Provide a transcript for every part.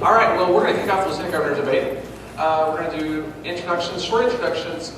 All right, well, we're going to kick off the Lieutenant Governor debate. We're going to do introductions, short introductions.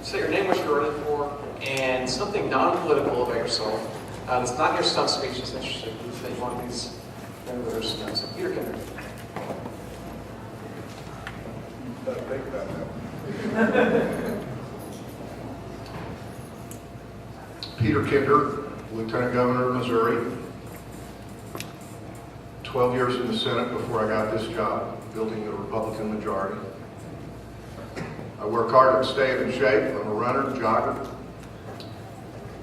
Say your name, what you're running for, and something non-political about yourself. That's not your stump speech, that's interesting. That you want these members to know. So, Peter Kinder. Think about that. Peter Kinder, Lieutenant Governor of Missouri. 12 years in the Senate before I got this job, building a Republican majority. I work hard to stay in shape. I'm a runner, jogger,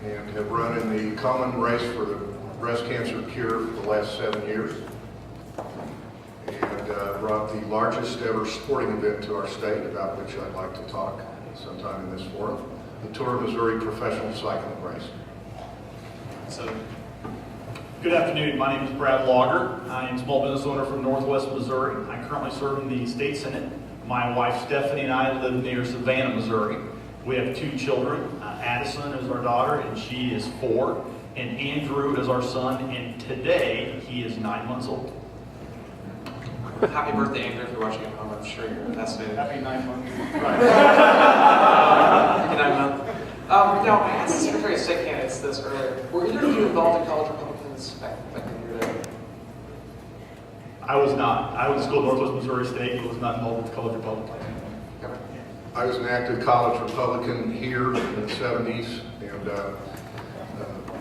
and have run in the common race for the breast cancer cure for the last 7 years. And brought the largest ever sporting event to our state, about which I'd like to talk sometime in this forum, the Tour of Missouri Professional Cycling Race. So, good afternoon. My name is Brad Lager. I am a small business owner from Northwest Missouri. I currently serve in the state senate. My wife Stephanie and I live near Savannah, Missouri. We have 2 children. Addison is our daughter, and she is 4. And Andrew is our son, and today he is 9 months old. Happy birthday, Andrew, if you're watching at home. I'm sure you're fascinated. Happy 9 months. Right. Happy 9 months. Now, I asked the Secretary of State candidates this earlier. Were either of you involved in college Republicans back in your day? I was not. I went to school at Northwest Missouri State, but was not involved with college Republicans. I was an active college Republican here in the 70s and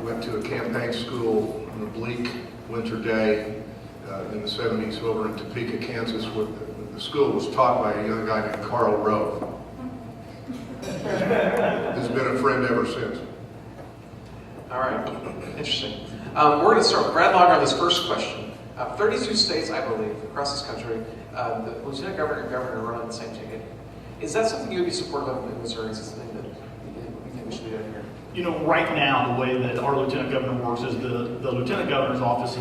went to a campaign school on a bleak winter day in the 70s over in Topeka, Kansas. The school was taught by a young guy named Carl Rove. He's been a friend ever since. All right, interesting. We're going to start with Brad Lager on this first question. 32 states, I believe, across this country, the Lieutenant Governor and Governor run on the same ticket. Is that something you would be supportive of in Missouri? Is it something that you think we should be doing here? You know, right now, the way that our Lieutenant Governor works is the Lieutenant Governor's office,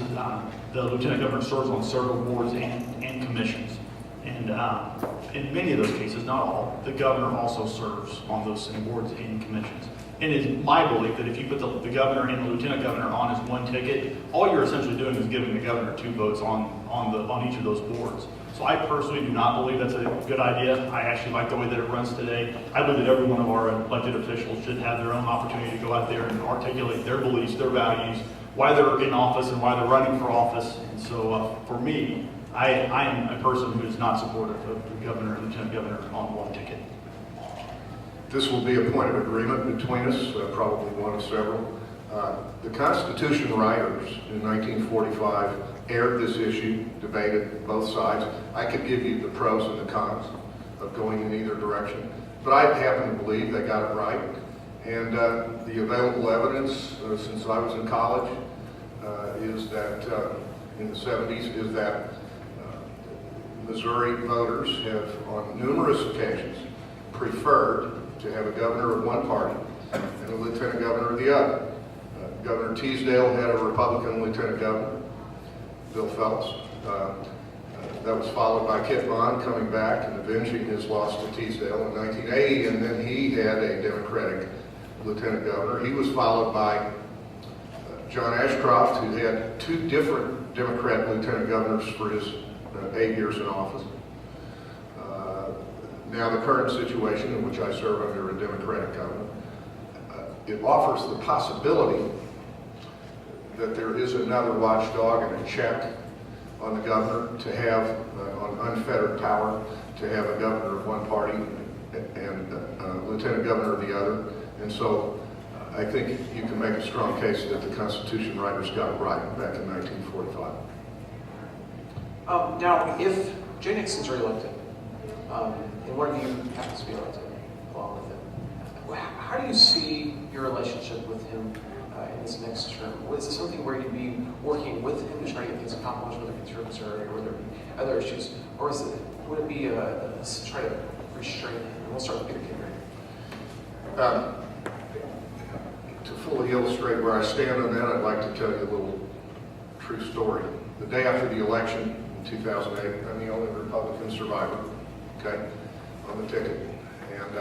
the Lieutenant Governor serves on several boards and commissions. And in many of those cases, not all, the Governor also serves on those same boards and commissions. And it is my belief that if you put the Governor and the Lieutenant Governor on as one ticket, all you're essentially doing is giving the Governor 2 votes on each of those boards. So I personally do not believe that's a good idea. I actually like the way that it runs today. I believe that every one of our elected officials should have their own opportunity to go out there and articulate their beliefs, their values, why they're in office and why they're running for office. And so for me, I am a person who is not supportive of the Governor and Lieutenant Governor on one ticket. This will be a point of agreement between us, probably one of several. The Constitution writers in 1945 aired this issue, debated both sides. I could give you the pros and the cons of going in either direction, but I happen to believe they got it right. And the available evidence since I was in college is that in the 70s is that Missouri voters have on numerous occasions preferred to have a governor of one party and a lieutenant governor of the other. Governor Teasdale had a Republican lieutenant governor, Bill Phelps. That was followed by Kit Bond coming back and avenging his loss to Teasdale in 1980, and then he had a Democratic lieutenant governor. He was followed by John Ashcroft, who had 2 different Democrat lieutenant governors for his 8 years in office. Now the current situation in which I serve under a Democratic governor, it offers the possibility that there is another watchdog and a check on the governor to have, on unfettered power, to have a governor of one party and a lieutenant governor of the other. And so I think you can make a strong case that the Constitution writers got it right back in 1945. Now, if Jay Nixon's reelected, and one of you happens to be elected along with him, how do you see your relationship with him in this next term? Is this something where you'd be working with him to try to get things accomplished, whether it's your Missouri or whether it be other issues, or would it be try to restrain him? And we'll start with Peter Kinder. To fully illustrate where I stand on that, I'd like to tell you a little true story. The day after the election in 2008, I'm the only Republican survivor, okay, on the ticket. And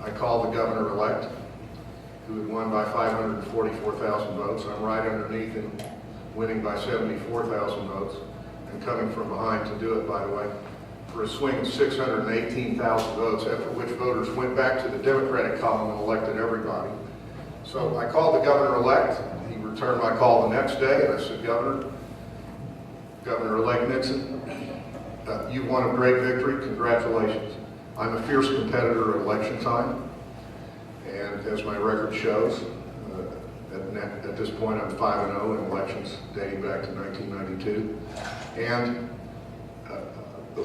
I called the governor-elect, who had won by 544,000 votes. I'm right underneath him winning by 74,000 votes, and coming from behind to do it, by the way, for a swing of 618,000 votes, after which voters went back to the Democratic column and elected everybody. So I called the governor-elect. He returned my call the next day, and I said, Governor-elect Nixon, you won a great victory. Congratulations. I'm a fierce competitor at election time, and as my record shows, at this point I'm 5-0 in elections dating back to 1992. And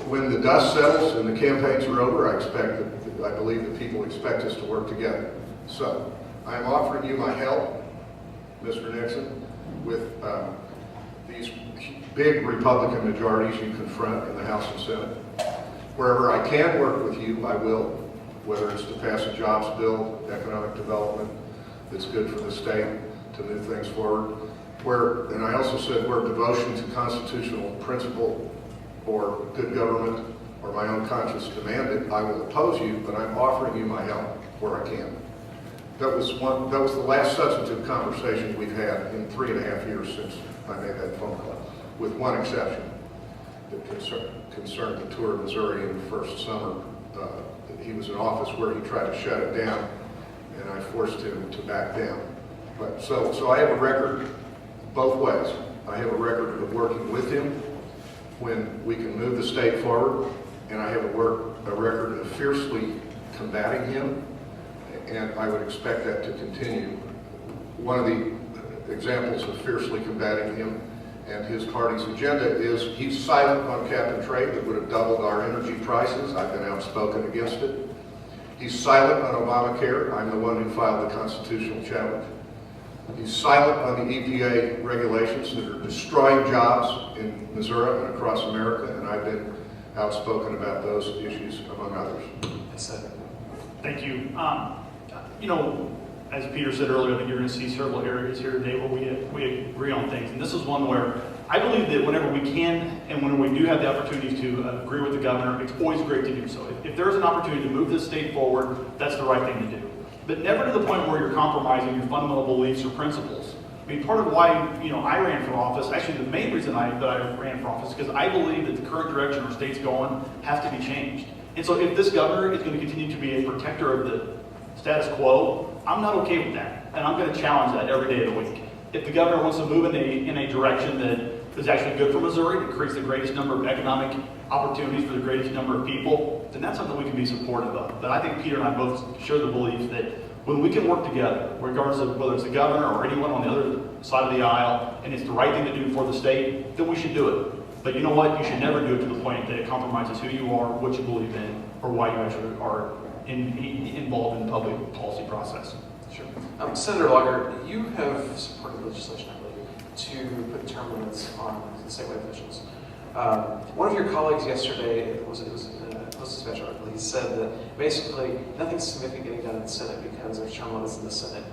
when the dust settles and the campaigns are over, I believe that people expect us to work together. So I am offering you my help, Mr. Nixon, with these big Republican majorities you confront in the House and Senate. Wherever I can work with you, I will, whether it's to pass a jobs bill, economic development that's good for the state, to move things forward. And I also said where devotion to constitutional principle or good government or my own conscience demand it, I will oppose you, but I'm offering you my help where I can. That was the last substantive conversation we've had in 3.5 years since I made that phone call, with one exception that concerned the tour of Missouri in the first summer. He was in office where he tried to shut it down, and I forced him to back down. But so I have a record both ways. I have a record of working with him when we can move the state forward, and I have a record of fiercely combating him, and I would expect that to continue. One of the examples of fiercely combating him and his party's agenda is he's silent on cap and trade that would have doubled our energy prices. I've been outspoken against it. He's silent on Obamacare. I'm the one who filed the constitutional challenge. He's silent on the EPA regulations that are destroying jobs in Missouri and across America, and I've been outspoken about those issues, among others. Yes, sir. Thank you. As Peter said earlier, I think you're going to see several areas here today where we agree on things. And this is one where I believe that whenever we can and when we do have the opportunity to agree with the governor, it's always great to do so. If there's an opportunity to move this state forward, that's the right thing to do. But never to the point where you're compromising your fundamental beliefs or principles. I mean, part of why I ran for office, actually the main reason that I ran for office, is because I believe that the current direction our state's going has to be changed. And so if this governor is going to continue to be a protector of the status quo, I'm not okay with that. And I'm going to challenge that every day of the week. If the governor wants to move in a direction that is actually good for Missouri, that creates the greatest number of economic opportunities for the greatest number of people, then that's something we can be supportive of. But I think Peter and I both share the belief that when we can work together, regardless of whether it's the governor or anyone on the other side of the aisle, and it's the right thing to do for the state, then we should do it. But you know what? You should never do it to the point that it compromises who you are, what you believe in, or why you actually are involved in the public policy process. Sure. Senator Lager, you have supported legislation, I believe, to put term limits on the statewide officials. One of your colleagues yesterday, it was in a Post-Dispatch article, he said that basically nothing's significant getting done in the Senate because there's term limits in the Senate.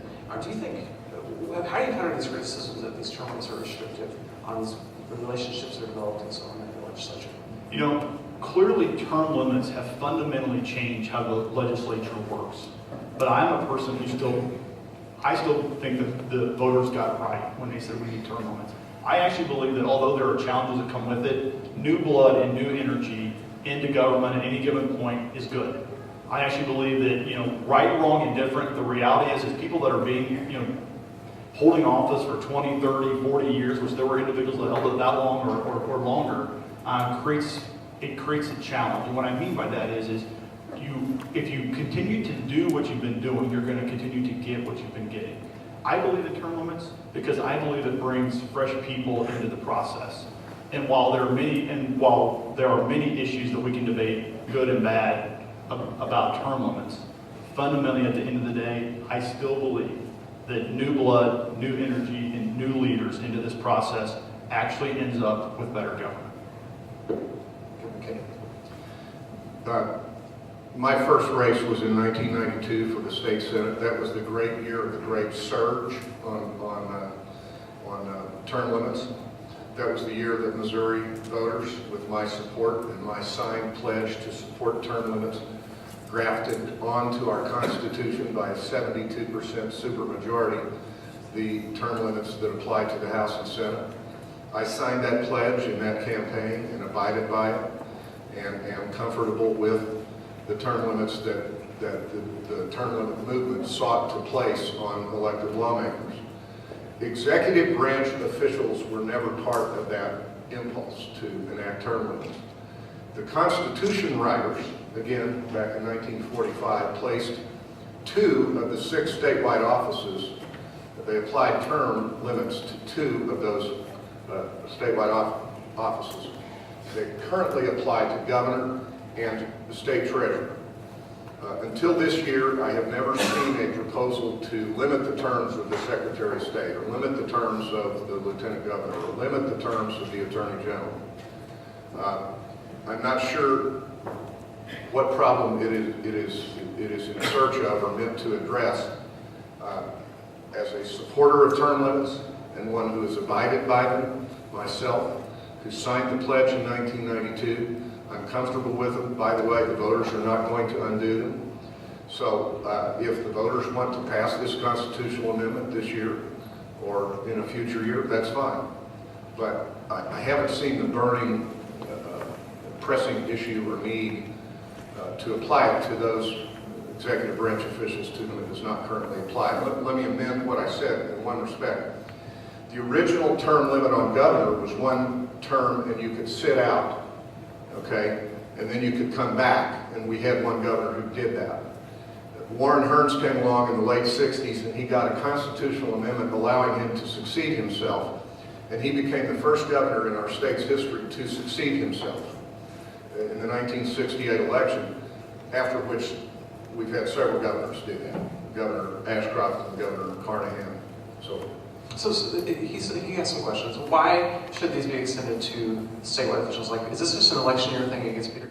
Do you think, how do you counter these criticisms that these term limits are restrictive on the relationships that are developed and so on in the legislature? Clearly term limits have fundamentally changed how the legislature works. But I'm a person who I still think that the voters got it right when they said we need term limits. I actually believe that although there are challenges that come with it, new blood and new energy into government at any given point is good. I actually believe that, right, wrong, and different, the reality is people that are being, holding office for 20, 30, 40 years, which there were individuals that held it that long or longer, creates a challenge. And what I mean by that is if you continue to do what you've been doing, you're going to continue to get what you've been getting. I believe in term limits because I believe it brings fresh people into the process. And while there are many issues that we can debate, good and bad, about term limits, fundamentally at the end of the day, I still believe that new blood, new energy, and new leaders into this process actually ends up with better government. Okay. My first race was in 1992 for the state senate. That was the great year of the great surge on term limits. That was the year that Missouri voters, with my support and my signed pledge to support term limits, drafted onto our Constitution by a 72% supermajority the term limits that apply to the House and Senate. I signed that pledge in that campaign and abided by it, and am comfortable with the term limits that the term limit movement sought to place on elected lawmakers. Executive branch officials were never part of that impulse to enact term limits. The Constitution writers, again, back in 1945, placed 2 of the 6 statewide offices. They applied term limits to 2 of those statewide offices. They currently apply to governor and the state treasurer. Until this year, I have never seen a proposal to limit the terms of the Secretary of State, or limit the terms of the Lieutenant Governor, or limit the terms of the Attorney General. I'm not sure what problem it is in search of or meant to address. As a supporter of term limits and one who has abided by them myself, who signed the pledge in 1992, I'm comfortable with them. By the way, the voters are not going to undo them. So if the voters want to pass this constitutional amendment this year or in a future year, that's fine. But I haven't seen the burning, pressing issue or need to apply it to those executive branch officials to whom it does not currently apply. Let me amend what I said in one respect. The original term limit on governor was 1 term and you could sit out, okay? And then you could come back, and we had 1 governor who did that. Warren Hearns came along in the late 60s and he got a constitutional amendment allowing him to succeed himself. And he became the first governor in our state's history to succeed himself in the 1968 election, after which we've had several governors do that. Governor Ashcroft and Governor Carnahan. So he has some questions. Why should these be extended to statewide officials? Like, is this just an election year thing against Peter?